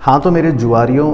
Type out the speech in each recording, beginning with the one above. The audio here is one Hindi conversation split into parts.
हाँ तो मेरे जुआरियों,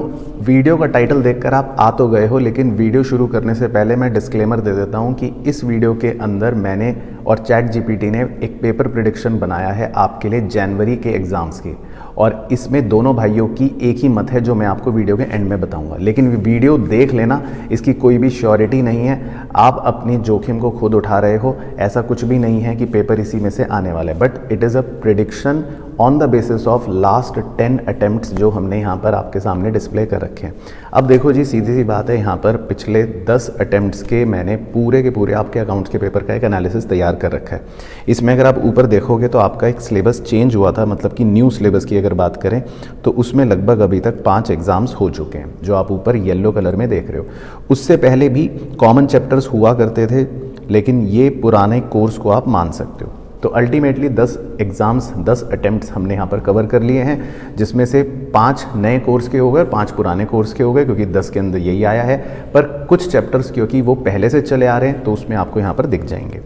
वीडियो का टाइटल देखकर आप आ तो गए हो, लेकिन वीडियो शुरू करने से पहले मैं डिस्क्लेमर दे देता हूँ कि इस वीडियो के अंदर मैंने और चैट जीपीटी ने एक पेपर प्रेडिक्शन बनाया है आपके लिए जनवरी के एग्ज़ाम्स की, और इसमें दोनों भाइयों की एक ही मत है जो मैं आपको वीडियो के एंड में बताऊंगा। लेकिन वीडियो देख लेना, इसकी कोई भी श्योरिटी नहीं है, आप अपनी जोखिम को खुद उठा रहे हो। ऐसा कुछ भी नहीं है कि पेपर इसी में से आने वाला है, but it is a prediction on the basis of last 10 attempts जो हमने यहाँ पर आपके सामने डिस्प्ले कर रखे हैं। अब देखो जी, सीधी सी बात है, यहाँ पर पिछले 10 अटेम्प्ट्स के मैंने पूरे के पूरे आपके अकाउंट्स के पेपर का एक एनालिसिस तैयार कर रखा है। इसमें अगर आप ऊपर देखोगे तो आपका एक सिलेबस चेंज हुआ था, मतलब कि न्यू सिलेबस की अगर बात करें तो उसमें लगभग अभी तक 5 एग्जाम्स हो चुके हैं, जो आप ऊपर येलो कलर में देख रहे हो। उससे पहले भी कॉमन चैप्टर्स हुआ करते थे, लेकिन ये पुराने कोर्स को आप मान सकते हो। तो अल्टीमेटली 10 एग्ज़ाम्स, 10 अटेम्प्ट्स हमने यहाँ पर कवर कर लिए हैं, जिसमें से 5 नए कोर्स के हो गए, 5 पुराने कोर्स के हो गए, क्योंकि 10 के अंदर यही आया है। पर कुछ चैप्टर्स क्योंकि वो पहले से चले आ रहे हैं तो उसमें आपको यहाँ पर दिख जाएंगे।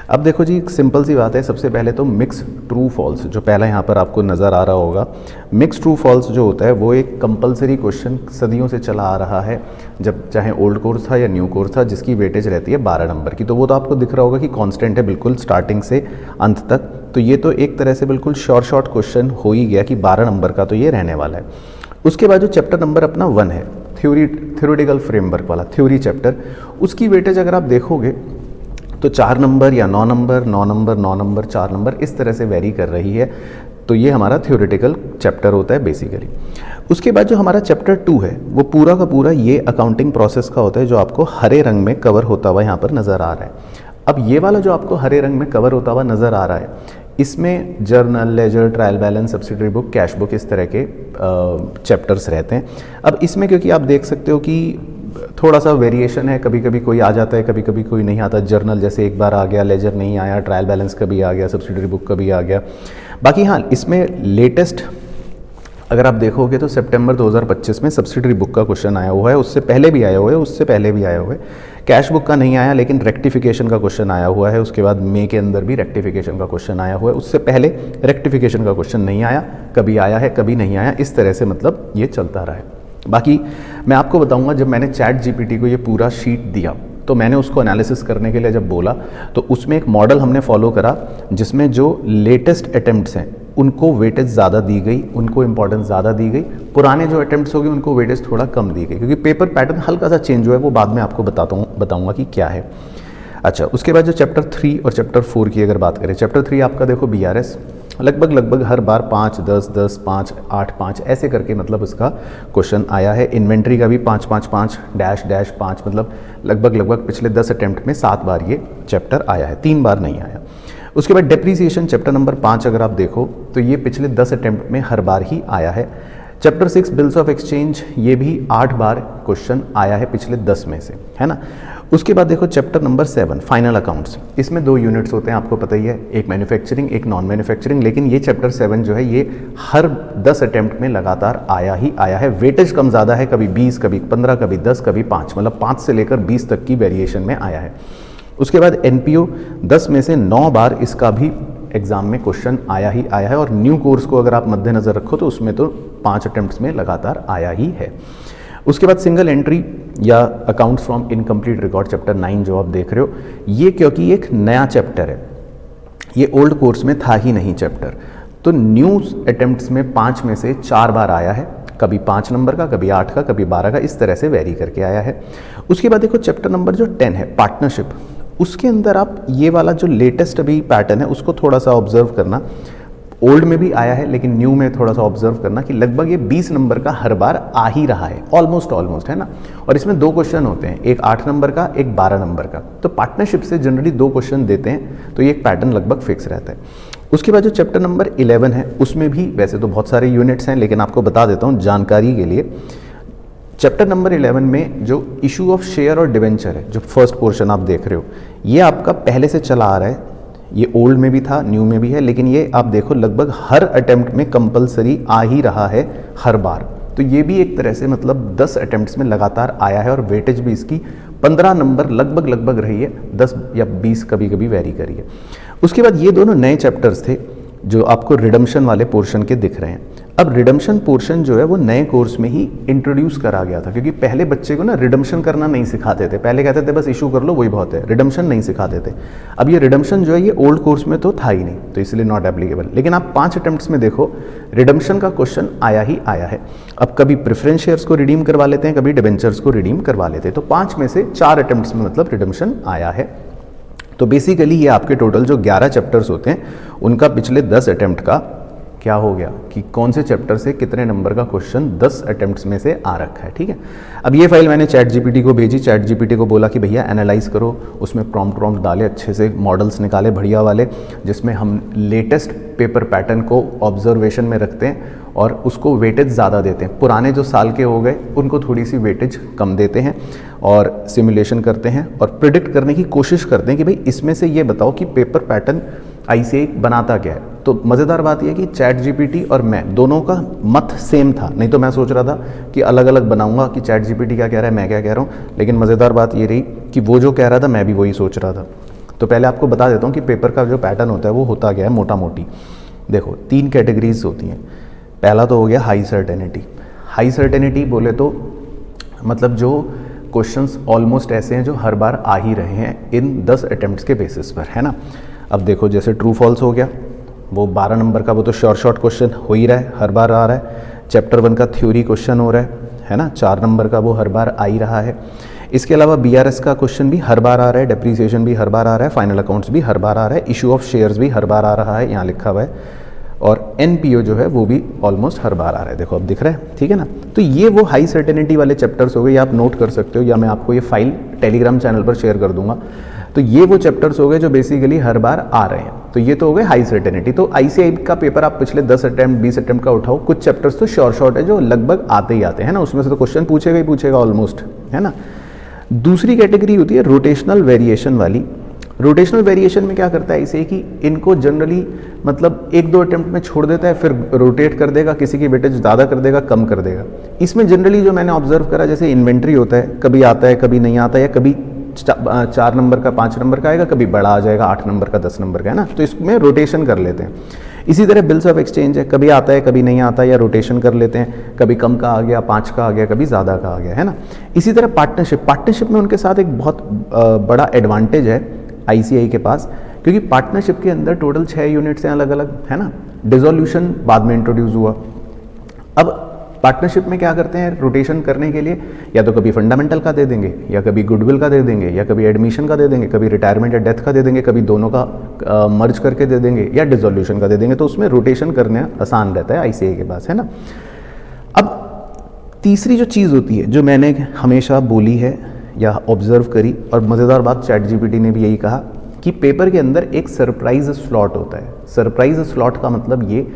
अब देखो जी, एक सिंपल सी बात है। सबसे पहले तो मिक्स ट्रू फॉल्स, जो पहला यहाँ पर आपको नज़र आ रहा होगा, मिक्स ट्रू फॉल्स जो होता है वो एक कंपलसरी क्वेश्चन सदियों से चला आ रहा है, जब चाहे ओल्ड कोर्स था या न्यू कोर्स था, जिसकी वेटेज रहती है 12 नंबर की। तो वो तो आपको दिख रहा होगा कि कांस्टेंट है बिल्कुल स्टार्टिंग से अंत तक। तो ये तो एक तरह से बिल्कुल शॉर्ट क्वेश्चन हो ही गया कि 12 नंबर का तो ये रहने वाला है। उसके बाद जो चैप्टर नंबर अपना 1 है, थ्योरेटिकल फ्रेमवर्क वाला थ्योरी चैप्टर, उसकी वेटेज अगर आप देखोगे तो 4 नंबर या 9 नंबर, 9 नंबर, 9 नंबर, 4 नंबर, इस तरह से वेरी कर रही है। तो ये हमारा थ्योरेटिकल चैप्टर होता है बेसिकली। उसके बाद जो हमारा चैप्टर 2 है वो पूरा का पूरा ये अकाउंटिंग प्रोसेस का होता है, जो आपको हरे रंग में कवर होता हुआ यहाँ पर नज़र आ रहा है। अब ये वाला जो आपको हरे रंग में कवर होता हुआ नज़र आ रहा है, इसमें journal, ledger, trial balance, subsidiary book, cash book, इस तरह के चैप्टर्स रहते हैं। अब इसमें क्योंकि आप देख सकते हो कि थोड़ा सा वेरिएशन है, कभी कभी कोई आ जाता है, कभी कभी कोई नहीं आता। जर्नल जैसे एक बार आ गया, लेजर नहीं आया, ट्रायल बैलेंस कभी आ गया, सब्सिडरी बुक कभी आ गया। बाकी हाँ, इसमें लेटेस्ट अगर आप देखोगे तो सितंबर 2025 में सब्सिडरी बुक का क्वेश्चन आया हुआ है, उससे पहले भी आया हुआ है, उससे पहले भी आया हुआ है। कैश बुक का नहीं आया, लेकिन रेक्टिफिकेशन का क्वेश्चन आया हुआ है। उसके बाद मई के अंदर भी रेक्टिफिकेशन का क्वेश्चन आया हुआ है। उससे पहले रेक्टिफिकेशन का क्वेश्चन नहीं आया, कभी आया है कभी नहीं आया, इस तरह से मतलब ये चलता रहा है। बाकी मैं आपको बताऊंगा, जब मैंने चैट जीपीटी को ये पूरा शीट दिया तो मैंने उसको एनालिसिस करने के लिए जब बोला तो उसमें एक मॉडल हमने फॉलो करा, जिसमें जो लेटेस्ट अटेम्प्ट्स हैं उनको वेटेज ज़्यादा दी गई, उनको इंपॉर्टेंस ज़्यादा दी गई। पुराने जो अटेम्प्ट्स हो गए उनको वेटेज थोड़ा कम दी गई, क्योंकि पेपर पैटर्न हल्का सा चेंज हुआ है, वो बाद में आपको बताऊँगा कि क्या है। अच्छा, उसके बाद जो चैप्टर 3 और चैप्टर 4 की अगर बात करें, चैप्टर 3 आपका देखो BRS, लगभग हर बार 5, 10, 10, 5, 8, 5 ऐसे करके मतलब उसका क्वेश्चन आया है। इन्वेंट्री का भी 5, 5, 5, डैश डैश 5, मतलब लगभग पिछले 10 अटेम्प्ट में 7 बार ये चैप्टर आया है, 3 बार नहीं आया। उसके बाद डेप्रीसिएशन चैप्टर नंबर 5 अगर आप देखो तो ये पिछले 10 अटेम्प्ट में हर बार ही आया है। चैप्टर 6 बिल्स ऑफ एक्सचेंज, ये भी 8 बार क्वेश्चन आया है पिछले 10 में से, है ना। उसके बाद देखो चैप्टर नंबर 7 फाइनल अकाउंट्स, इसमें 2 यूनिट्स होते हैं, आपको पता ही है, एक मैन्युफैक्चरिंग, एक नॉन मैन्युफैक्चरिंग। लेकिन ये चैप्टर 7 जो है ये हर 10 अटेम्प्ट में लगातार आया ही आया है। वेटेज कम ज़्यादा है, कभी 20, कभी 15, कभी 10, कभी 5, मतलब 5 से लेकर 20 तक की वेरिएशन में आया है। उसके बाद NPO 10 में से 9 बार इसका भी एग्जाम में क्वेश्चन आया ही आया है। और न्यू कोर्स को अगर आप मद्देनज़र रखो तो उसमें तो 5 अटेम्प्ट्स में लगातार आया ही है। उसके बाद सिंगल एंट्री या accounts from incomplete record chapter 9 जो आप देख रहे हो, ये क्योंकि एक नया चैप्टर है, ये ओल्ड कोर्स में था ही नहीं चैप्टर, तो न्यू अटेम्प्ट्स में 5 में से 4 बार आया है, कभी 5 नंबर का, कभी 8 का, कभी 12 का, इस तरह से वेरी करके आया है। उसके बाद देखो चैप्टर नंबर जो 10 है पार्टनरशिप, उसके अंदर आप ये वाला जो लेटेस्ट अभी पैटर्न है उसको थोड़ा सा ऑब्जर्व करना। ओल्ड में भी आया है, लेकिन न्यू में थोड़ा सा ऑब्जर्व करना कि लगभग ये 20 नंबर का हर बार आ ही रहा है, ऑलमोस्ट, है ना। और इसमें 2 क्वेश्चन होते हैं, एक 8 नंबर का, एक 12 नंबर का। तो पार्टनरशिप से जनरली 2 क्वेश्चन देते हैं, तो ये एक पैटर्न लगभग फिक्स रहता है। उसके बाद जो चैप्टर नंबर 11 है, उसमें भी वैसे तो बहुत सारे यूनिट्स हैं, लेकिन आपको बता देता हूँ जानकारी के लिए। चैप्टर नंबर 11 में जो इशू ऑफ शेयर और डिवेंचर है, जो फर्स्ट पोर्शन आप देख रहे हो, ये आपका पहले से चला आ रहा है। ये ओल्ड में भी था, न्यू में भी है, लेकिन ये आप देखो लगभग हर अटेम्प्ट में कंपलसरी आ ही रहा है हर बार। तो ये भी एक तरह से मतलब 10 अटेम्प्ट्स में लगातार आया है, और वेटेज भी इसकी 15 नंबर लगभग रही है, 10 या 20 कभी कभी वेरी करी है। उसके बाद ये दोनों नए चैप्टर्स थे जो आपको रिडम्पशन वाले पोर्शन के दिख रहे हैं। अब रिडम्पशन पोर्शन जो है वो नए कोर्स में ही इंट्रोड्यूस करा गया था, क्योंकि पहले बच्चे को ना रिडम्पशन करना नहीं सिखाते थे। पहले कहते थे बस इशू कर लो वही बहुत है, रिडम्पशन नहीं सिखाते थे। अब ये रिडम्पशन जो है ये ओल्ड कोर्स में तो था ही नहीं, तो इसलिए नॉट एप्लीकेबल। लेकिन आप 5 अटेम्प्ट्स में देखो रिडम्पशन का क्वेश्चन आया ही आया है। अब कभी प्रेफरेंस शेयर्स को रिडीम करवा लेते हैं, कभी डिबेंचर्स को रिडीम करवा लेते हैं। तो 5 में से 4 अटेम्प्ट्स में मतलब रिडम्पशन आया है। तो बेसिकली ये आपके टोटल जो 11 चैप्टर्स होते हैं उनका पिछले 10 अटेम्प्ट का क्या हो गया कि कौन से चैप्टर से कितने नंबर का क्वेश्चन 10 अटेम्प्ट्स में से आ रखा है। ठीक है, अब ये फाइल मैंने चैट जीपीटी को भेजी, चैट जीपीटी को बोला कि भैया एनालाइज करो, उसमें प्रॉम्प्ट डाले, अच्छे से मॉडल्स निकाले बढ़िया वाले, जिसमें हम लेटेस्ट पेपर पैटर्न को ऑब्जर्वेशन में रखते हैं और उसको वेटेज ज़्यादा देते हैं। पुराने जो साल के हो गए उनको थोड़ी सी वेटेज कम देते हैं और सिमुलेशन करते हैं और प्रिडिक्ट करने की कोशिश करते हैं कि भाई इसमें से ये बताओ कि पेपर पैटर्न ICAI बनाता क्या है। तो मज़ेदार बात यह है कि चैट जीपीटी और मैं दोनों का मत सेम था, नहीं तो मैं सोच रहा था कि अलग अलग बनाऊंगा कि चैट जीपीटी क्या कह रहा है मैं क्या कह रहा हूँ, लेकिन मज़ेदार बात ये रही कि वो जो कह रहा था मैं भी वही सोच रहा था। तो पहले आपको बता देता हूँ कि पेपर का जो पैटर्न होता है वो होता क्या है मोटा मोटी। देखो 3 कैटेगरीज होती हैं। पहला तो हो गया हाई सर्टेनिटी। हाई सर्टेनिटी बोले तो मतलब जो क्वेश्चंस ऑलमोस्ट ऐसे हैं जो हर बार आ ही रहे हैं इन 10 अटेम्प्ट्स के बेसिस पर, है ना। अब देखो जैसे ट्रू फॉल्स हो गया, वो 12 नंबर का, वो तो शॉर्ट क्वेश्चन हो ही रहा है, हर बार आ रहा है। चैप्टर 1 का थ्योरी क्वेश्चन हो रहा है ना, 4 नंबर का, वो हर बार आ ही रहा है। इसके अलावा BRS का क्वेश्चन भी हर बार आ रहा है, डेप्रीसिएशन भी हर बार आ रहा है, फाइनल अकाउंट्स भी हर बार आ रहा है, इशू ऑफ शेयर्स भी हर बार आ रहा है, यहाँ लिखा हुआ है, और NPO जो है वो भी ऑलमोस्ट हर बार आ रहा है। देखो अब दिख रहा है, ठीक है ना। तो ये वो हाई सर्टेनिटी वाले चैप्टर्स हो गए, आप नोट कर सकते हो या मैं आपको ये फाइल टेलीग्राम चैनल पर शेयर कर दूंगा। तो ये वो चैप्टर्स हो गए जो बेसिकली हर बार आ रहे हैं। तो ये तो हो गए हाई सर्टेनिटी। तो ICAI का पेपर आप पिछले 10 अटेम्प्ट 20 अटेम्प्ट का उठाओ, कुछ चैप्टर्स तो शॉर्ट है जो लगभग आते ही आते हैं ना, उसमें से तो क्वेश्चन पूछेगा ही पूछेगा ऑलमोस्ट, है ना। दूसरी कैटेगरी होती है रोटेशनल वेरिएशन वाली। रोटेशनल वेरिएशन में क्या करता है ICAI कि इनको जनरली मतलब 1-2 अटेम्प्ट में छोड़ देता है, फिर रोटेट कर देगा, किसी की वेटेज ज़्यादा कर देगा, कम कर देगा। इसमें जनरली जो मैंने ऑब्जर्व करा, जैसे इन्वेंट्री होता है, कभी आता है कभी नहीं आता, या कभी 4 नंबर का 5 नंबर का आएगा, कभी बड़ा आ जाएगा 8 नंबर का 10 नंबर का, है ना। तो इसमें रोटेशन कर लेते हैं। इसी तरह बिल्स ऑफ एक्सचेंज है, कभी आता है कभी नहीं आता, या रोटेशन कर लेते हैं, कभी कम का आ गया, 5 का आ गया, कभी ज़्यादा का आ गया, है ना। इसी तरह पार्टनरशिप में उनके साथ एक बहुत बड़ा एडवांटेज है ICAI के पास, क्योंकि पार्टनरशिप के अंदर टोटल 6 यूनिट्स हैं अलग अलग, है ना। डिसोल्यूशन बाद में इंट्रोड्यूस हुआ। अब पार्टनरशिप में क्या करते हैं रोटेशन करने के लिए, या तो कभी फंडामेंटल का दे देंगे, या कभी गुडविल का दे देंगे, या कभी एडमिशन का दे देंगे, कभी रिटायरमेंट या डेथ का दे देंगे, कभी दोनों का मर्ज करके दे देंगे, या डिसोल्यूशन का दे देंगे। तो उसमें रोटेशन करना आसान रहता है ICAI के पास, है ना। अब तीसरी जो चीज़ होती है जो मैंने हमेशा बोली है या ऑब्जर्व करी, और मज़ेदार बात चैट जीपीटी ने भी यही कहा कि पेपर के अंदर एक सरप्राइज स्लॉट होता है। सरप्राइज स्लॉट का मतलब ये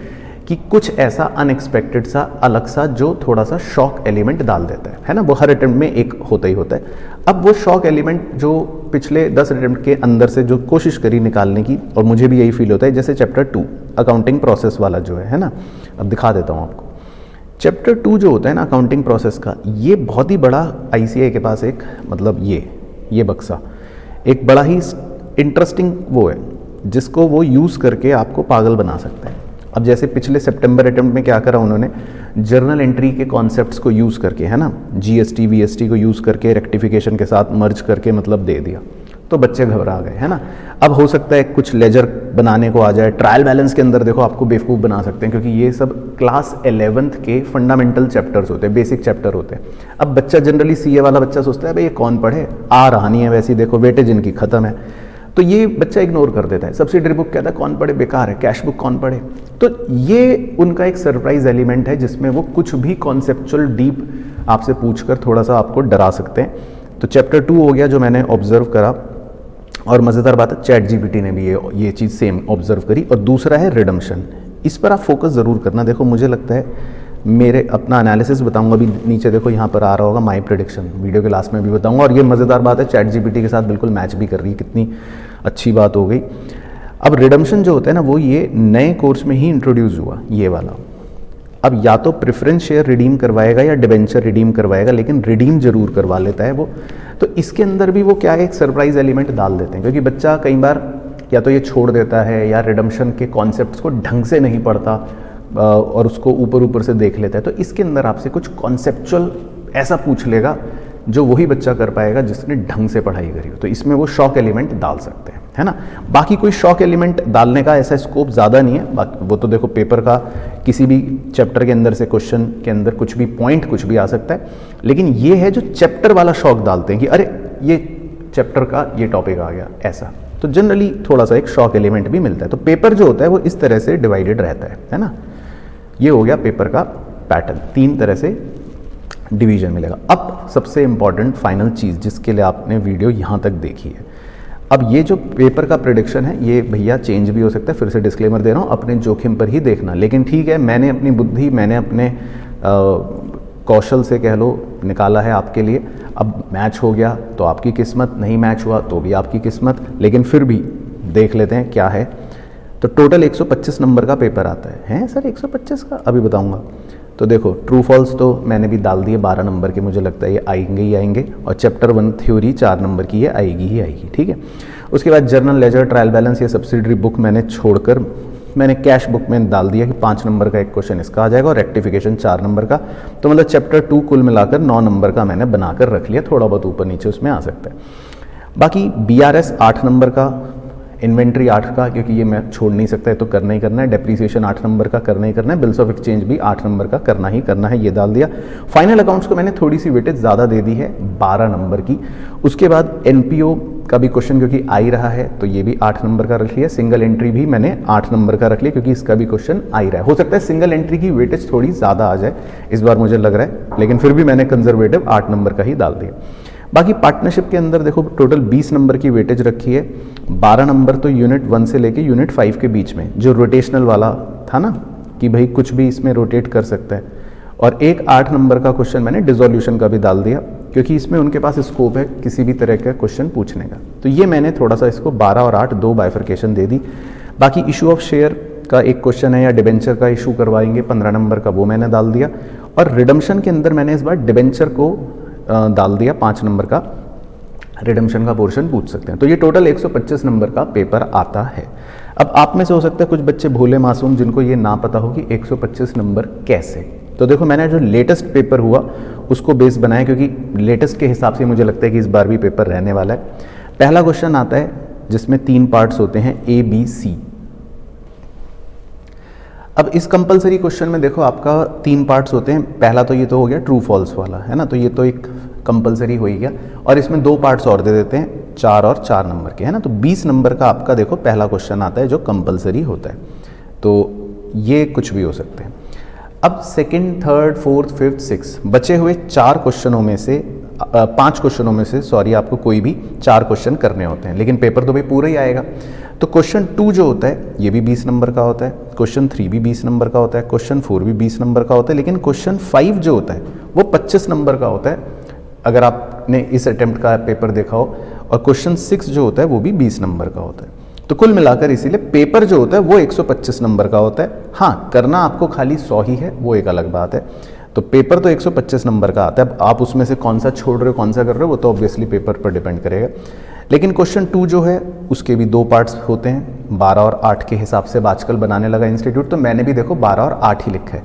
कि कुछ ऐसा अनएक्सपेक्टेड सा अलग सा जो थोड़ा सा शॉक एलिमेंट डाल देता है ना। वो हर अटेम्प्ट में एक होता ही होता है। अब वो शॉक एलिमेंट जो पिछले 10 अटेम्प्ट के अंदर से जो कोशिश करी निकालने की, और मुझे भी यही फील होता है, जैसे चैप्टर 2 अकाउंटिंग प्रोसेस वाला जो है ना, अब दिखा देता हूँ आपको। चैप्टर 2 जो होता है ना अकाउंटिंग प्रोसेस का, ये बहुत ही बड़ा ICAI के पास एक मतलब ये बक्सा एक बड़ा ही इंटरेस्टिंग वो है जिसको वो यूज़ करके आपको पागल बना सकते हैं। अब जैसे पिछले सितंबर अटेम्प्ट में क्या करा उन्होंने, जर्नल एंट्री के कॉन्सेप्ट्स को यूज़ करके, है ना, GST VST को यूज़ करके रेक्टिफिकेशन के साथ मर्ज करके मतलब दे दिया, तो बच्चे घबरा गए, है ना। अब हो सकता है कुछ लेजर बनाने को आ जाए, ट्रायल बैलेंस के अंदर देखो आपको बेवकूफ़ बना सकते हैं, क्योंकि ये सब क्लास 11th के फंडामेंटल चैप्टर्स होते हैं, बेसिक चैप्टर होते हैं। अब बच्चा जनरली CA वाला बच्चा सोचता है भाई ये कौन पढ़े, आ रहा नहीं है, वैसे ही देखो वेटेज इनकी खत्म है, तो ये बच्चा इग्नोर कर देता है। सब्सिडरी बुक कहता है कौन पढ़े, बेकार है, कैश बुक कौन पढ़े। तो ये उनका एक सरप्राइज एलिमेंट है जिसमें वो कुछ भी कॉन्सेप्चुअल डीप आपसे पूछकर थोड़ा सा आपको डरा सकते हैं। तो चैप्टर 2 हो गया जो मैंने ऑब्जर्व करा, और मज़ेदार बात है चैट जीपीटी ने भी ये चीज़ सेम ऑब्जर्व करी। और दूसरा है रिडम्पशन, इस पर आप फोकस ज़रूर करना। देखो मुझे लगता है मेरे अपना एनालिसिस बताऊंगा, अभी नीचे देखो यहाँ पर आ रहा होगा माई प्रेडिक्शन, वीडियो के लास्ट में भी बताऊंगा। और ये मज़ेदार बात है चैट जीपीटी के साथ बिल्कुल मैच भी कर रही है, कितनी अच्छी बात हो गई। अब रिडम्पशन जो होता है ना वो ये नए कोर्स में ही इंट्रोड्यूस हुआ, ये वाला। अब या तो प्रेफरेंस शेयर रिडीम करवाएगा या डिबेंचर रिडीम करवाएगा, लेकिन रिडीम जरूर करवा लेता है वो। तो इसके अंदर भी वो क्या है, एक सरप्राइज एलिमेंट डाल देते हैं, क्योंकि बच्चा कई बार या तो ये छोड़ देता है या रिडम्पशन के कॉन्सेप्ट्स को ढंग से नहीं पढ़ता, और उसको ऊपर ऊपर से देख लेता है, तो इसके अंदर आपसे कुछ कॉन्सेप्चुअल ऐसा पूछ लेगा जो वही बच्चा कर पाएगा जिसने ढंग से पढ़ाई करी हो। तो इसमें वो शॉक एलिमेंट डाल सकते हैं, है ना। बाकी कोई शॉक एलिमेंट डालने का ऐसा स्कोप ज़्यादा नहीं है। बाकी वो तो देखो पेपर का किसी भी चैप्टर के अंदर से क्वेश्चन के अंदर कुछ भी पॉइंट कुछ भी आ सकता है, लेकिन ये है जो चैप्टर वाला शॉक डालते हैं कि अरे ये चैप्टर का ये टॉपिक आ गया ऐसा, तो जनरली थोड़ा सा एक शॉक एलिमेंट भी मिलता है। तो पेपर जो होता है वो इस तरह से डिवाइडेड रहता है ना। ये हो गया पेपर का पैटर्न, 3 तरह से डिवीजन मिलेगा। अब सबसे इंपॉर्टेंट फाइनल चीज़ जिसके लिए आपने वीडियो यहाँ तक देखी है, अब ये जो पेपर का प्रेडिक्शन है ये भैया चेंज भी हो सकता है, फिर से डिस्क्लेमर दे रहा हूँ, अपने जोखिम पर ही देखना। लेकिन ठीक है, मैंने अपनी बुद्धि, मैंने अपने कौशल से कह लो निकाला है आपके लिए। अब मैच हो गया तो आपकी किस्मत, नहीं मैच हुआ तो भी आपकी किस्मत, लेकिन फिर भी देख लेते हैं क्या है। तो टोटल 125 नंबर का पेपर आता है सर 125 का, अभी बताऊंगा। तो देखो ट्रू फॉल्स तो मैंने भी डाल दिए 12 नंबर के, मुझे लगता है ये आएंगे ही आएंगे। और चैप्टर 1 थ्योरी 4 नंबर की, ये आएगी ही आएगी, ठीक है। उसके बाद जर्नल, लेजर, ट्रायल बैलेंस, ये सब्सिडरी बुक मैंने छोड़कर मैंने कैश बुक में डाल दिया कि 5 नंबर का एक क्वेश्चन इसका आ जाएगा और रेक्टिफिकेशन 4 नंबर का। तो मतलब चैप्टर 2 कुल मिलाकर 9 नंबर का मैंने बनाकर रख लिया, थोड़ा बहुत ऊपर नीचे उसमें आ सकता है। बाकी BRS 8 नंबर का, इन्वेंट्री 8 का, क्योंकि ये मैं छोड़ नहीं सकता है तो करना ही करना है। डेप्रीसिएशन 8 नंबर का करना ही करना है। बिल्स ऑफ एक्सचेंज भी 8 नंबर का करना ही करना है, ये डाल दिया। फाइनल अकाउंट्स को मैंने थोड़ी सी वेटेज ज़्यादा दे दी है 12 नंबर की। उसके बाद NPO का भी क्वेश्चन क्योंकि आ ही रहा है तो ये भी 8 नंबर का रख लिया। सिंगल एंट्री भी मैंने 8 नंबर का रख लिया क्योंकि इसका भी क्वेश्चन आ ही रहा है। हो सकता है सिंगल एंट्री की वेटेज थोड़ी ज़्यादा आ जाए इस बार, मुझे लग रहा है, लेकिन फिर भी मैंने कंजर्वेटिव 8 नंबर का ही डाल दिया। बाकी पार्टनरशिप के अंदर देखो टोटल 20 नंबर की वेटेज रखी है। 12 नंबर तो यूनिट 1 से लेके यूनिट 5 के बीच में, जो रोटेशनल वाला था ना कि भाई कुछ भी इसमें रोटेट कर सकता है। और एक 8 नंबर का क्वेश्चन मैंने डिसोल्यूशन का भी डाल दिया क्योंकि इसमें उनके पास स्कोप है किसी भी तरह का क्वेश्चन पूछने का। तो ये मैंने थोड़ा सा इसको 12 और 8 2 बाइफर्केशन दे दी। बाकी इशू ऑफ शेयर का एक क्वेश्चन है या डिबेंचर का इशू करवाएंगे 15 नंबर का, वो मैंने डाल दिया। और रिडम्पशन के अंदर मैंने इस बार डिबेंचर को डाल दिया, 5 नंबर का रिडम्पशन का पोर्शन पूछ सकते हैं। तो ये टोटल 125 नंबर का पेपर आता है। अब आप में से हो सकता है कुछ बच्चे भोले मासूम जिनको ये ना पता हो कि 125 नंबर कैसे। तो देखो मैंने जो लेटेस्ट पेपर हुआ उसको बेस बनाया क्योंकि लेटेस्ट के हिसाब से मुझे लगता है कि इस बार भी पेपर रहने वाला है। पहला क्वेश्चन आता है जिसमें 3 पार्ट्स होते हैं ABC। अब इस कंपलसरी क्वेश्चन में देखो आपका 3 पार्ट्स होते हैं। पहला तो ये तो हो गया ट्रू फॉल्स वाला, है ना, तो ये तो एक कंपलसरी हो ही गया। और इसमें 2 पार्ट्स और दे देते हैं 4 और 4 नंबर के, है ना। तो 20 नंबर का आपका देखो पहला क्वेश्चन आता है जो कंपलसरी होता है। तो ये कुछ भी हो सकते हैं। अब second, third, fourth, fifth, six बचे हुए 4 क्वेश्चनों में से 5 क्वेश्चनों में से आपको कोई भी 4 क्वेश्चन करने होते हैं, लेकिन पेपर तो भाई पूरा ही आएगा। तो क्वेश्चन 2 जो होता है ये भी 20 नंबर का होता है, क्वेश्चन 3 भी 20 नंबर का होता है, क्वेश्चन 4 भी 20 नंबर का होता है, लेकिन क्वेश्चन 5 जो होता है वो 25 नंबर का होता है अगर आपने इस अटेम्प्ट का पेपर देखा हो। और क्वेश्चन 6 जो होता है वो भी 20 नंबर का होता है। तो कुल मिलाकर इसीलिए पेपर जो होता है वो 125 नंबर का होता है। हाँ, करना आपको खाली 100 ही है, वो एक अलग बात है। तो पेपर तो 125 नंबर का आता है। अब आप उसमें से कौन सा छोड़ रहे हो कौन सा कर रहे हो वो तो ऑब्वियसली पेपर पर डिपेंड करेगा। लेकिन क्वेश्चन 2 जो है उसके भी 2 पार्ट्स होते हैं 12 और 8 के हिसाब से। आजकल बनाने लगा इंस्टीट्यूट, तो मैंने भी देखो 12 और 8 ही लिखा है।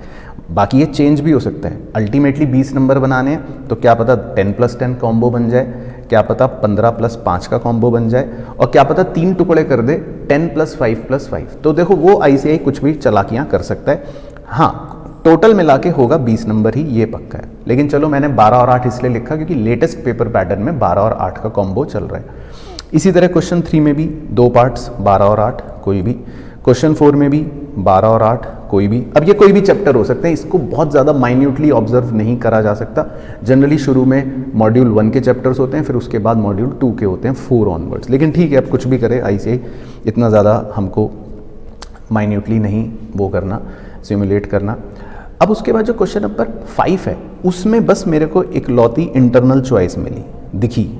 बाकी ये चेंज भी हो सकता है। अल्टीमेटली 20 नंबर बनाने हैं तो क्या पता 10+10 कॉम्बो बन जाए, क्या पता 15+5 का कॉम्बो बन जाए, और क्या पता 3 टुकड़े कर दे 10+5+5। तो देखो वो ICI कुछ भी चालाकियाँ कर सकता है। हाँ, टोटल मिला के होगा 20 नंबर ही, ये पक्का है। लेकिन चलो मैंने 12 और 8 इसलिए लिखा क्योंकि लेटेस्ट पेपर पैटर्न में 12 और 8 का कॉम्बो चल रहा है। इसी तरह क्वेश्चन 3 में भी 2 पार्ट्स 12 और 8 कोई भी, क्वेश्चन 4 में भी 12 और 8 कोई भी। अब ये कोई भी चैप्टर हो सकते हैं, इसको बहुत ज़्यादा माइन्यूटली ऑब्जर्व नहीं करा जा सकता। जनरली शुरू में मॉड्यूल 1 के चैप्टर्स होते हैं, फिर उसके बाद मॉड्यूल 2 के होते हैं 4 ऑनवर्ड्स। लेकिन ठीक है, अब कुछ भी करे ICI, इतना ज़्यादा हमको माइन्यूटली नहीं वो करना, सिमुलेट करना। अब उसके बाद जो क्वेश्चन नंबर 5 है उसमें बस मेरे को इकलौती इंटरनल चॉइस मिली दिखी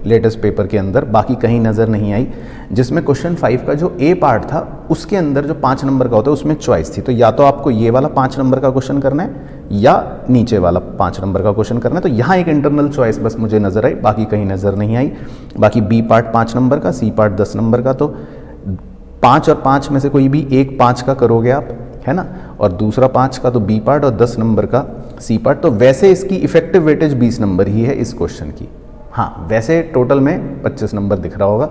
लेटेस्ट पेपर के अंदर, बाकी कहीं नज़र नहीं आई। जिसमें क्वेश्चन 5 का जो A पार्ट था उसके अंदर जो 5 नंबर का होता है उसमें चॉइस थी। तो या तो आपको ये वाला 5 नंबर का क्वेश्चन करना है या नीचे वाला 5 नंबर का क्वेश्चन करना है। तो यहाँ एक इंटरनल चॉइस बस मुझे नज़र आई, बाकी कहीं नज़र नहीं आई। बाकी B पार्ट 5 नंबर का, C पार्ट 10 नंबर का। तो 5 और 5 में से कोई भी एक 5 का करोगे आप, है ना। और दूसरा 5 का तो बी पार्ट और 10 नंबर का सी पार्ट। तो वैसे इसकी इफेक्टिव वेटेज 20 नंबर ही है इस क्वेश्चन की। हाँ, वैसे टोटल में 25 नंबर दिख रहा होगा,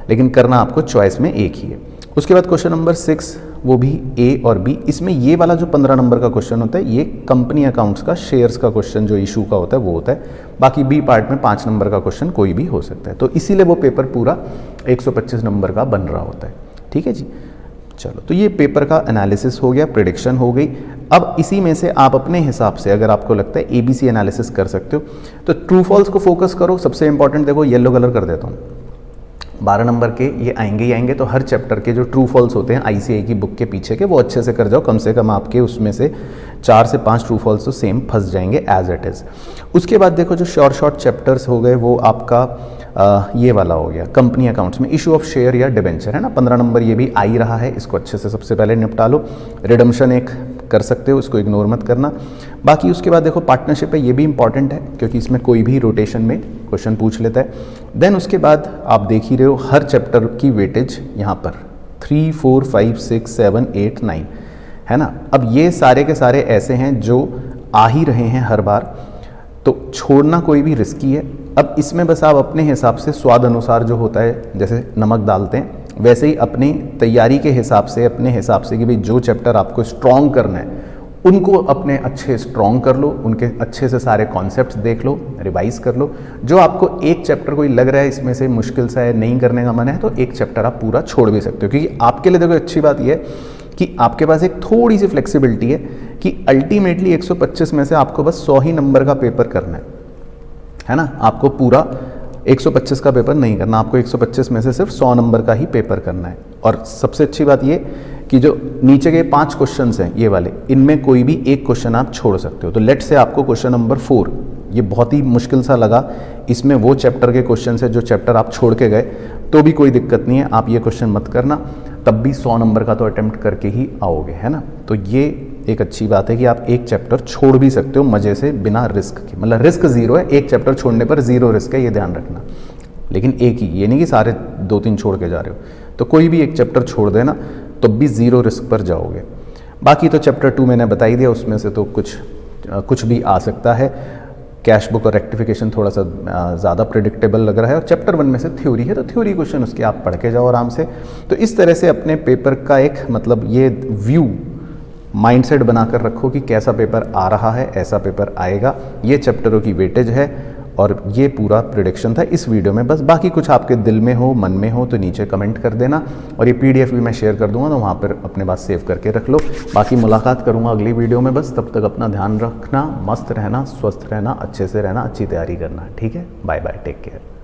लेकिन करना आपको चॉइस में एक ही है। उसके बाद क्वेश्चन नंबर 6, वो भी ए और बी। इसमें ये वाला जो 15 नंबर का क्वेश्चन होता है ये कंपनी अकाउंट्स का, शेयर्स का क्वेश्चन जो इशू का होता है वो होता है। बाकी बी पार्ट में 5 नंबर का क्वेश्चन कोई भी हो सकता है, तो इसीलिए वो पेपर पूरा 125 नंबर का बन रहा होता है। ठीक है जी, चलो, तो ये पेपर का एनालिसिस हो गया, प्रेडिक्शन हो गई। अब इसी में से आप अपने हिसाब से अगर आपको लगता है ABC एनालिसिस कर सकते हो, तो ट्रू फॉल्स को फोकस करो। सबसे इंपॉर्टेंट देखो, येलो कलर कर देता हूँ, 12 नंबर के ये आएंगे ही आएंगे, तो हर चैप्टर के जो ट्रू फॉल्स होते हैं ICAI की बुक के पीछे के, वो अच्छे से कर जाओ। कम से कम आपके उसमें से 4 से 5 ट्रू फॉल्स तो सेम फंस जाएंगे एज इट इज़। उसके बाद देखो जो शॉर्ट चैप्टर्स हो गए, वो आपका ये वाला हो गया कंपनी अकाउंट्स में इशू ऑफ शेयर या डिबेंचर, है ना, 15 नंबर ये भी आ ही रहा है, इसको अच्छे से सबसे पहले निपटा लो। रिडम्पशन एक कर सकते हो, इसको इग्नोर मत करना। बाकी उसके बाद देखो पार्टनरशिप है, ये भी इंपॉर्टेंट है क्योंकि इसमें कोई भी रोटेशन में क्वेश्चन पूछ लेता है। देन उसके बाद आप देख ही रहे हो हर चैप्टर की वेटेज यहाँ पर 3, 4, 5, 6, 7, 8, 9 है ना। अब ये सारे के सारे ऐसे हैं जो आ ही रहे हैं हर बार, तो छोड़ना कोई भी रिस्की है। अब इसमें बस आप अपने हिसाब से स्वाद अनुसार जो होता है, जैसे नमक डालते हैं, वैसे ही अपनी तैयारी के हिसाब से, अपने हिसाब से कि भाई जो चैप्टर आपको स्ट्रॉन्ग करना है उनको अपने अच्छे स्ट्रॉन्ग कर लो, उनके अच्छे से सारे कॉन्सेप्ट्स देख लो, रिवाइज कर लो। जो आपको एक चैप्टर कोई लग रहा है इसमें से मुश्किल सा है, नहीं करने का मन है, तो एक चैप्टर आप पूरा छोड़ भी सकते हो। क्योंकि आपके लिए देखो अच्छी बात यह है कि आपके पास एक थोड़ी सी फ्लेक्सिबिलिटी है कि अल्टीमेटली 125 में से आपको बस 100 ही नंबर का पेपर करना है ना। आपको पूरा 125 का पेपर नहीं करना, आपको 125 में से सिर्फ 100 नंबर का ही पेपर करना है। और सबसे अच्छी बात ये कि जो नीचे के 5 क्वेश्चंस हैं ये वाले, इनमें कोई भी एक क्वेश्चन आप छोड़ सकते हो। तो लेट से आपको क्वेश्चन नंबर 4 ये बहुत ही मुश्किल सा लगा, इसमें वो चैप्टर के क्वेश्चन है जो चैप्टर आप छोड़ के गए, तो भी कोई दिक्कत नहीं है, आप ये क्वेश्चन मत करना, तब भी 100 नंबर का तो अटेम्प्ट करके ही आओगे, है ना। तो ये एक अच्छी बात है कि आप एक चैप्टर छोड़ भी सकते हो मजे से, बिना रिस्क के। मतलब रिस्क 0 है, एक चैप्टर छोड़ने पर 0 रिस्क है, ये ध्यान रखना। लेकिन एक ही, ये नहीं कि सारे 2-3 छोड़ के जा रहे हो, तो कोई भी एक चैप्टर छोड़ देना तो भी 0 रिस्क पर जाओगे। बाकी तो चैप्टर 2 मैंने बता ही दिया, उसमें से तो कुछ भी आ सकता है। कैश बुक और रेक्टिफिकेशन थोड़ा सा ज़्यादा प्रेडिक्टेबल लग रहा है, और चैप्टर 1 में से थ्योरी है, तो थ्योरी क्वेश्चन उसके आप पढ़ के जाओ आराम से। तो इस तरह से अपने पेपर का एक मतलब ये व्यू माइंडसेट बनाकर रखो कि कैसा पेपर आ रहा है, ऐसा पेपर आएगा, ये चैप्टरों की वेटेज है, और ये पूरा प्रेडिक्शन था इस वीडियो में। बस बाकी कुछ आपके दिल में हो, मन में हो, तो नीचे कमेंट कर देना, और ये PDF भी मैं शेयर कर दूंगा, तो वहाँ पर अपने पास सेव करके रख लो। बाकी मुलाकात करूँगा अगली वीडियो में, बस तब तक अपना ध्यान रखना, मस्त रहना, स्वस्थ रहना, अच्छे से रहना, अच्छी तैयारी करना। ठीक है, बाय बाय, टेक केयर।